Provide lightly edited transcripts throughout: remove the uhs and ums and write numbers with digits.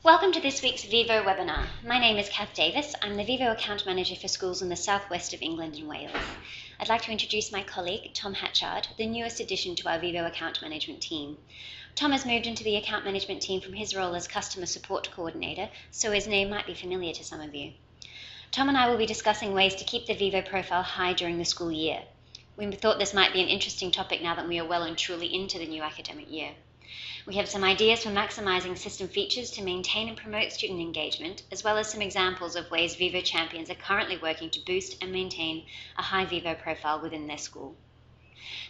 Welcome to this week's Vivo webinar. My name is Kath Davis. I'm the Vivo Account Manager for schools in the southwest of England and Wales. I'd like to introduce my colleague, Tom Hatchard, the newest addition to our Vivo Account Management team. Tom has moved into the account management team from his role as Customer Support Coordinator, so his name might be familiar to some of you. Tom and I will be discussing ways to keep the Vivo profile high during the school year. We thought this might be an interesting topic now that we are well and truly into the new academic year. We have some ideas for maximising system features to maintain and promote student engagement, as well as some examples of ways Vivo champions are currently working to boost and maintain a high Vivo profile within their school.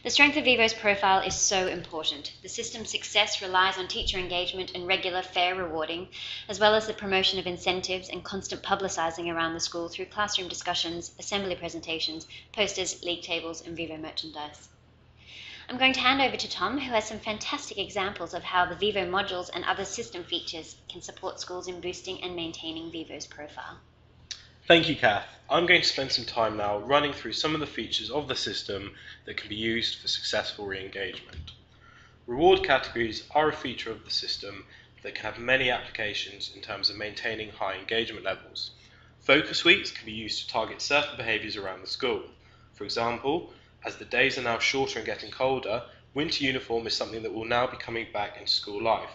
The strength of Vivo's profile is so important. The system's success relies on teacher engagement and regular, fair rewarding, as well as the promotion of incentives and constant publicising around the school through classroom discussions, assembly presentations, posters, league tables, and Vivo merchandise. I'm going to hand over to Tom, who has some fantastic examples of how the Vivo modules and other system features can support schools in boosting and maintaining Vivo's profile. Thank you, Kath. I'm going to spend some time now running through some of the features of the system that can be used for successful re-engagement. Reward categories are a feature of the system that can have many applications in terms of maintaining high engagement levels. Focus weeks can be used to target certain behaviours around the school. For example, as the days are now shorter and getting colder, winter uniform is something that will now be coming back into school life.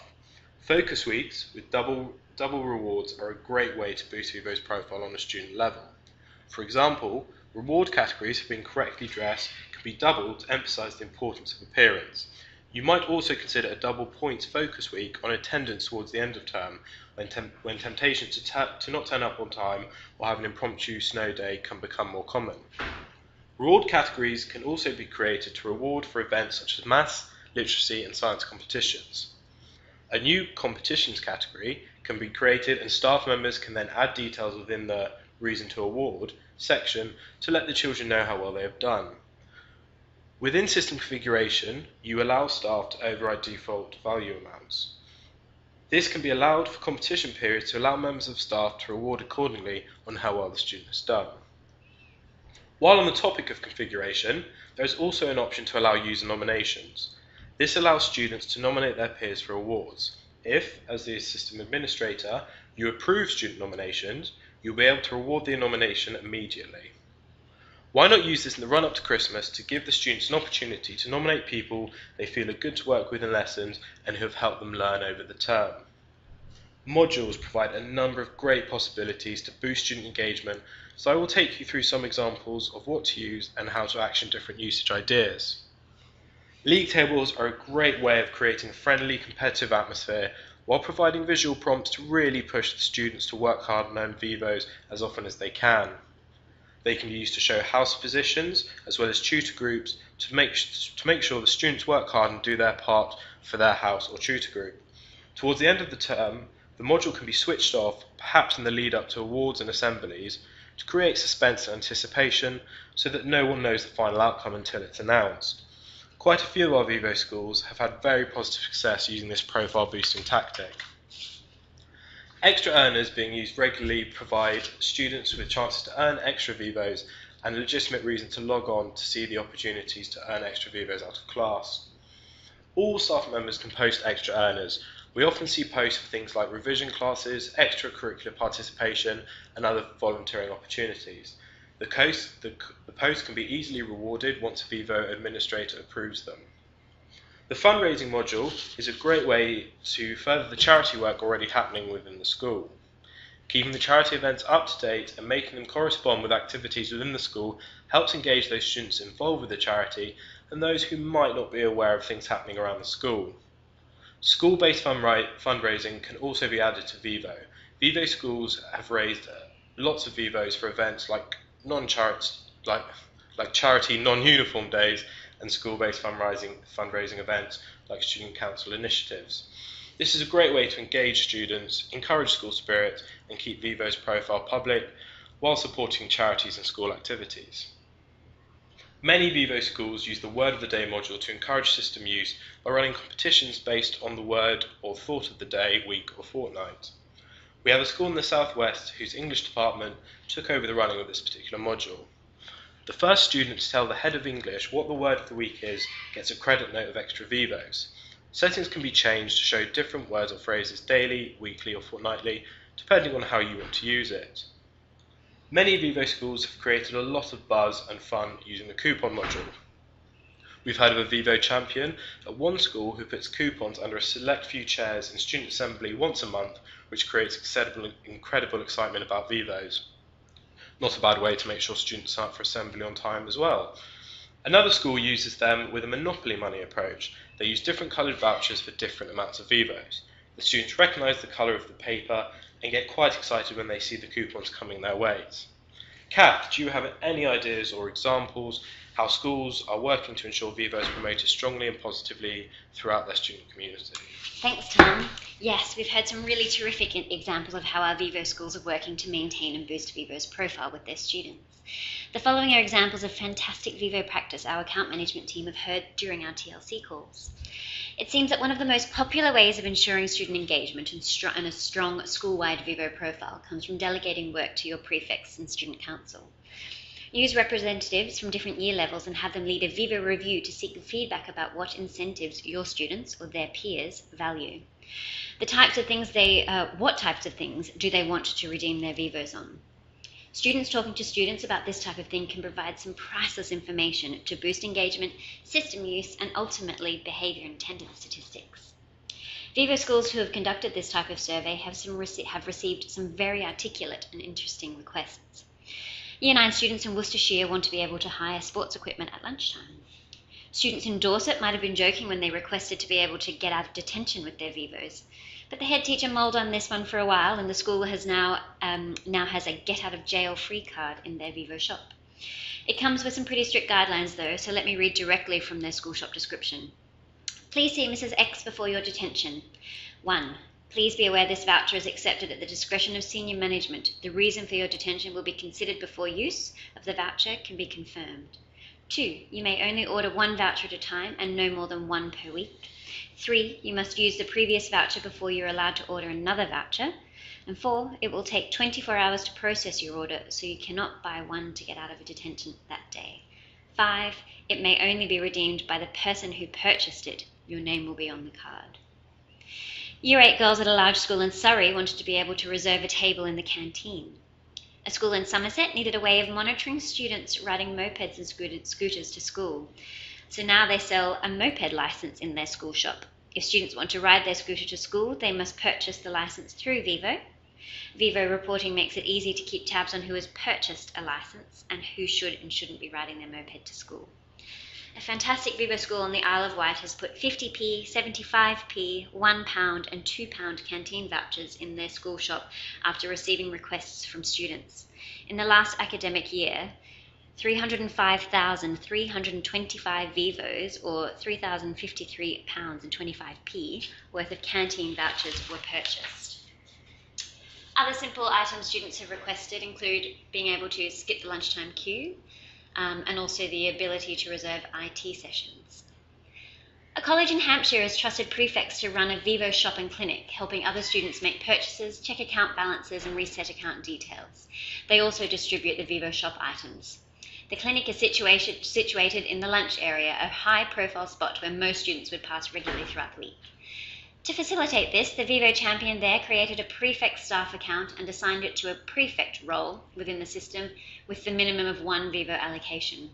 Focus weeks with double rewards are a great way to boost Vivo's profile on a student level. For example, reward categories have been correctly dressed can be doubled to emphasise the importance of appearance. You might also consider a double points focus week on attendance towards the end of term, when temptation to not turn up on time or have an impromptu snow day can become more common. Reward categories can also be created to reward for events such as maths, literacy and science competitions. A new competitions category can be created and staff members can then add details within the Reason to Award section to let the children know how well they have done. Within system configuration, you allow staff to override default value amounts. This can be allowed for competition periods to allow members of staff to reward accordingly on how well the student has done. While on the topic of configuration, there is also an option to allow user nominations. This allows students to nominate their peers for awards. If, as the system administrator, you approve student nominations, you'll be able to reward the nomination immediately. Why not use this in the run-up to Christmas to give the students an opportunity to nominate people they feel are good to work with in lessons and who have helped them learn over the term? Modules provide a number of great possibilities to boost student engagement, so I will take you through some examples of what to use and how to action different usage ideas. League tables are a great way of creating a friendly, competitive atmosphere while providing visual prompts to really push the students to work hard and earn Vivos as often as they can. They can be used to show house positions as well as tutor groups to make sure the students work hard and do their part for their house or tutor group. Towards the end of the term, the module can be switched off, perhaps in the lead up to awards and assemblies, to create suspense and anticipation so that no one knows the final outcome until it's announced. Quite a few of our Vivo schools have had very positive success using this profile boosting tactic. Extra earners being used regularly provide students with chances to earn extra Vivos and a legitimate reason to log on to see the opportunities to earn extra Vivos out of class. All staff members can post extra earners. We often see posts for things like revision classes, extracurricular participation and other volunteering opportunities. The posts can be easily rewarded once a Vivo administrator approves them. The fundraising module is a great way to further the charity work already happening within the school. Keeping the charity events up to date and making them correspond with activities within the school helps engage those students involved with the charity and those who might not be aware of things happening around the school. School-based fundraising can also be added to Vivo. Vivo schools have raised lots of Vivos for events like charity non-uniform days and school-based fundraising events like student council initiatives. This is a great way to engage students, encourage school spirit and keep Vivo's profile public while supporting charities and school activities. Many Vivo schools use the Word of the Day module to encourage system use by running competitions based on the word or thought of the day, week or fortnight. We have a school in the southwest whose English department took over the running of this particular module. The first student to tell the head of English what the word of the week is gets a credit note of extra Vivos. Settings can be changed to show different words or phrases daily, weekly, or fortnightly, depending on how you want to use it. Many Vivo schools have created a lot of buzz and fun using the coupon module. We've heard of a Vivo champion at one school who puts coupons under a select few chairs in student assembly once a month, which creates incredible excitement about Vivos. Not a bad way to make sure students sign up for assembly on time as well. Another school uses them with a monopoly money approach. They use different coloured vouchers for different amounts of Vivos. The students recognise the colour of the paper and get quite excited when they see the coupons coming their ways. Kath, do you have any ideas or examples how schools are working to ensure Vivo is promoted strongly and positively throughout their student community? Thanks, Tom. Yes, we've heard some really terrific examples of how our Vivo schools are working to maintain and boost Vivo's profile with their students. The following are examples of fantastic Vivo practice our account management team have heard during our TLC calls. It seems that one of the most popular ways of ensuring student engagement and a strong school-wide Vivo profile comes from delegating work to your prefects and student council. Use representatives from different year levels and have them lead a Vivo review to seek feedback about what incentives your students or their peers value. What types of things do they want to redeem their Vivos on? Students talking to students about this type of thing can provide some priceless information to boost engagement, system use, and ultimately behaviour and attendance statistics. Vivo schools who have conducted this type of survey have received some very articulate and interesting requests. Year 9 students in Worcestershire want to be able to hire sports equipment at lunchtime. Students in Dorset might have been joking when they requested to be able to get out of detention with their Vivos, but the head teacher mulled on this one for a while, and the school has now has a get out of jail free card in their Vivo shop. It comes with some pretty strict guidelines though, so let me read directly from their school shop description. Please see Mrs. X before your detention. 1. Please be aware this voucher is accepted at the discretion of senior management. The reason for your detention will be considered before use of the voucher can be confirmed. 2. You may only order one voucher at a time and no more than one per week. 3. You must use the previous voucher before you're allowed to order another voucher. And 4. It will take 24 hours to process your order, so you cannot buy one to get out of a detention that day. 5. It may only be redeemed by the person who purchased it. Your name will be on the card. Year 8 girls at a large school in Surrey wanted to be able to reserve a table in the canteen. A school in Somerset needed a way of monitoring students riding mopeds and scooters to school. So now they sell a moped license in their school shop. If students want to ride their scooter to school, they must purchase the license through Vivo. Vivo reporting makes it easy to keep tabs on who has purchased a license and who should and shouldn't be riding their moped to school. A fantastic Vivo school on the Isle of Wight has put 50p, 75p, £1 and £2 canteen vouchers in their school shop after receiving requests from students. In the last academic year, 305,325 Vivos, or £3,053 and 25p, worth of canteen vouchers were purchased. Other simple items students have requested include being able to skip the lunchtime queue, and also the ability to reserve IT sessions. A college in Hampshire has trusted prefects to run a Vivo shopping clinic, helping other students make purchases, check account balances, and reset account details. They also distribute the Vivo shop items. The clinic is situated in the lunch area, a high-profile spot where most students would pass regularly throughout the week. To facilitate this, the Vivo champion there created a prefect staff account and assigned it to a prefect role within the system with the minimum of 1 Vivo allocation.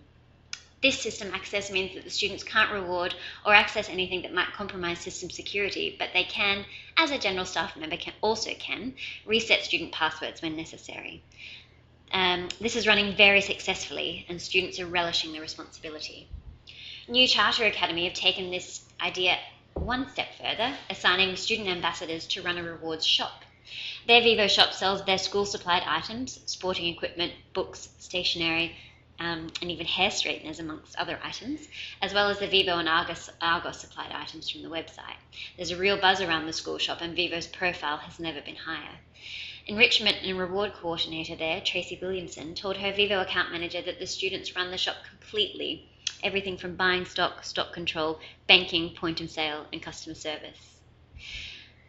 This system access means that the students can't reward or access anything that might compromise system security, but they can, as a general staff member can, reset student passwords when necessary. This is running very successfully and students are relishing the responsibility. New Charter Academy have taken this idea one step further, assigning student ambassadors to run a rewards shop. Their Vivo shop sells their school-supplied items, sporting equipment, books, stationery, and even hair straighteners amongst other items, as well as the Vivo and Argos supplied items from the website. There's a real buzz around the school shop and Vivo's profile has never been higher. Enrichment and reward coordinator there, Tracy Williamson, told her Vivo account manager that the students run the shop completely, everything from buying stock, stock control, banking, point of sale, and customer service.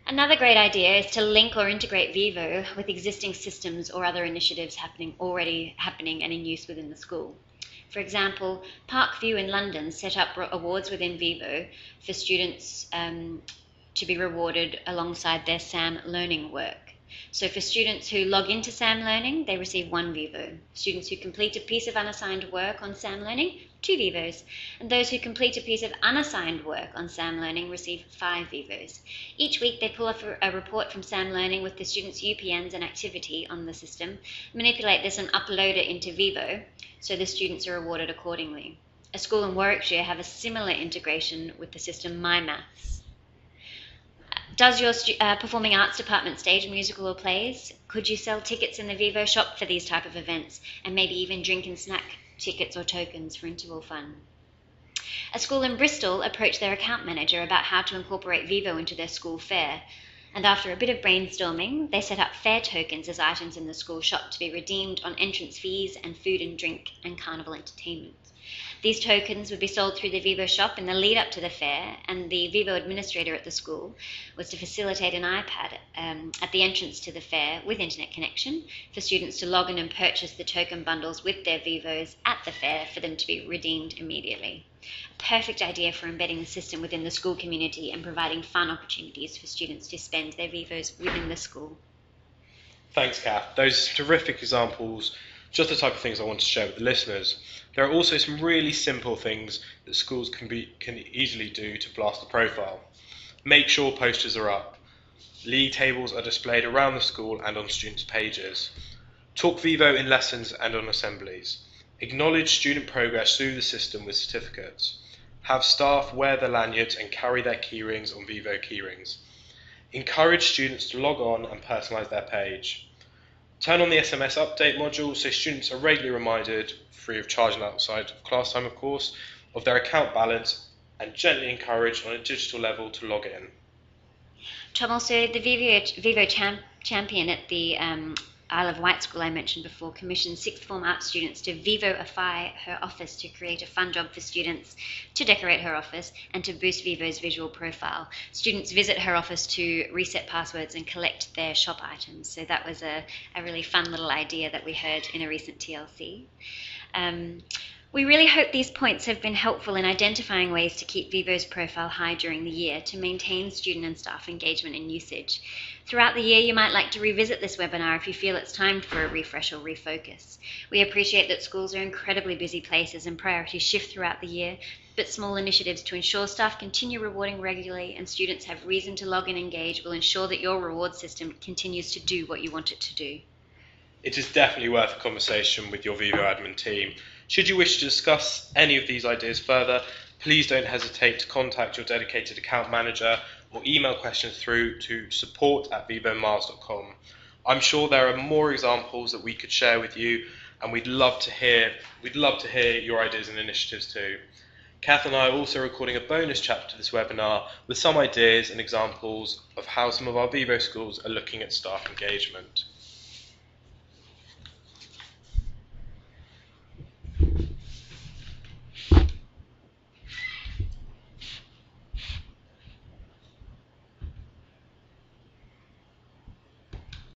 Another great idea is to link or integrate Vivo with existing systems or other initiatives already happening and in use within the school. For example, Parkview in London set up awards within Vivo for students to be rewarded alongside their SAM learning work. So for students who log into SAM Learning, they receive 1 Vivo. Students who complete a piece of unassigned work on SAM Learning, 2 Vivos. And those who complete a piece of unassigned work on SAM Learning receive 5 Vivos. Each week they pull off a report from SAM Learning with the students' UPNs and activity on the system, manipulate this and upload it into Vivo, so the students are rewarded accordingly. A school in Warwickshire have a similar integration with the system MyMaths. Does your performing arts department stage musical or plays? Could you sell tickets in the Vivo shop for these type of events, and maybe even drink and snack tickets or tokens for interval fun? A school in Bristol approached their account manager about how to incorporate Vivo into their school fair, and after a bit of brainstorming, they set up fair tokens as items in the school shop to be redeemed on entrance fees and food and drink and carnival entertainment. These tokens would be sold through the Vivo shop in the lead up to the fair, and the Vivo administrator at the school was to facilitate an iPad at the entrance to the fair with internet connection for students to log in and purchase the token bundles with their Vivos at the fair for them to be redeemed immediately. A perfect idea for embedding the system within the school community and providing fun opportunities for students to spend their Vivos within the school. Thanks, Kath. Those terrific examples, just the type of things I want to share with the listeners. There are also some really simple things that schools can easily do to blast the profile. Make sure posters are up. League tables are displayed around the school and on students' pages. Talk Vivo in lessons and on assemblies. Acknowledge student progress through the system with certificates. Have staff wear their lanyards and carry their keyrings on Vivo keyrings. Encourage students to log on and personalise their page. Turn on the SMS update module so students are regularly reminded, free of charge and outside of class time of course, of their account balance, and gently encourage on a digital level to log in. Tom, also the Vivo champion at the Isle of Wight School I mentioned before commissioned sixth form art students to Vivoify her office to create a fun job for students to decorate her office and to boost Vivo's visual profile. Students visit her office to reset passwords and collect their shop items. So that was a really fun little idea that we heard in a recent TLC. We really hope these points have been helpful in identifying ways to keep Vivo's profile high during the year to maintain student and staff engagement and usage. Throughout the year, you might like to revisit this webinar if you feel it's time for a refresh or refocus. We appreciate that schools are incredibly busy places and priorities shift throughout the year, but small initiatives to ensure staff continue rewarding regularly and students have reason to log and engage will ensure that your reward system continues to do what you want it to do. It is definitely worth a conversation with your Vivo admin team. Should you wish to discuss any of these ideas further, please don't hesitate to contact your dedicated account manager or email questions through to support@vivomars.com. I'm sure there are more examples that we could share with you, and we'd love to hear your ideas and initiatives too. Kath and I are also recording a bonus chapter to this webinar with some ideas and examples of how some of our Vivo schools are looking at staff engagement.